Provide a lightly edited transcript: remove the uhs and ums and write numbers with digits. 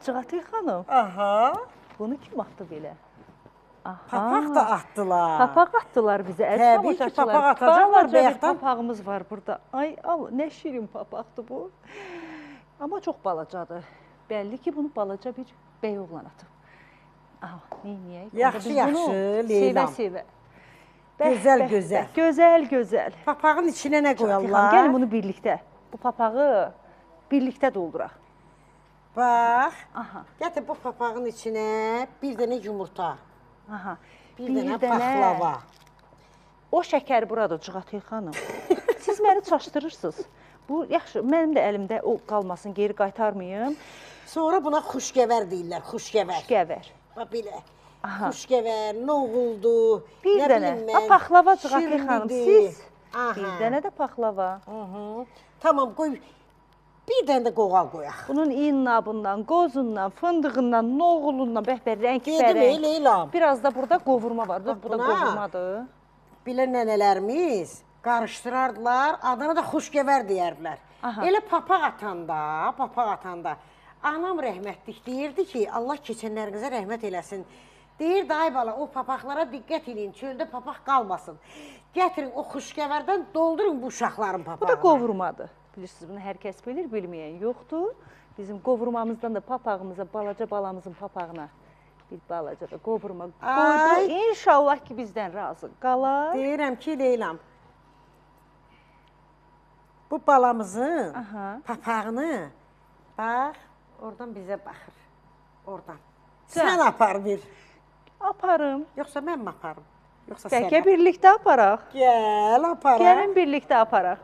Cığatay xanım, Aha. bunu kim atdı belə? Aha. Papaq da atdılar. Papaq atdılar bizə. Təbii ki, papaq atacaqlar Balaca bir bayaqdan. papağımız var burada. Ay, al, nə şirin papaqdır bu. Amma çox balacadır. Bəlli ki, bunu balaca bir bəy oğlan atıb. Aha, neyniyək? Yaxşı, yaxşı, Leylam. Sevə-sevə. Gözəl, gözəl. Gözəl, gözəl. Papağın içinə nə Cığatay xanım, qoyarlar? gəlin bunu birlikdə. Bu papağı birlikdə dolduraq. Bax, Aha, gətir bu papağın içinə bir dənə yumurta, aha. bir dənə paxlava. O şəkər buradır, Cığatay xanım. Siz məni çaşdırırsınız. Bu, yaxşı, mənim də əlimdə o qalmasın, geri qaytarmayım. Sonra buna xuşgəvər deyirlər, xuşgəvər. Xuşgəvər. Bax belə. Aha. Xuşgəvər, noğuldu, Bir nə dənə. bilim mən, Paxlava, Cığatay xanım, şirnidir. siz. Aha. Bir dənə də paxlava. Tamam, qoy. Bir dənə də qoğal qoyaq. Bunun innabından, qozundan, fındığından, noğulundan, bəhbər, Dedim, rəng-bərəng. Leylam. Biraz da burada qovurma var. Dur, bu da buna- qovurmadır. Belə nənələrimiz qarışdırardılar, adına da xuşgəvər deyərdilər. Aha. Elə papaq atanda, anam rəhmətlik deyirdi ki, Allah keçənlərinizə rəhmət eləsin. Deyirdi, ay bala, o papaqlara diqqət edin, çöldə papaq qalmasın. Gətirin o xuşgəvərdən doldurun bu uşaqların papağını. Bu da qovurmadır. Bilirsiniz, bunu hər kəs bilir, bilməyən yoxdur. Bizim qovurmamızdan da papağımıza, balaca balamızın papağına bir balaca da qovurma qoydu. Ay. İnşallah ki, bizdən razı qalar. Deyirəm ki, Leylam, bu balamızın Aha. papağını, bax, oradan bizə baxır. Oradan. Sən. Sən apar bir. Aparım. Yoxsa mən mi aparım? Yoxsa sən Bəlkə birlikdə aparaq. Gəl, aparaq. Gəlin birlikdə aparaq.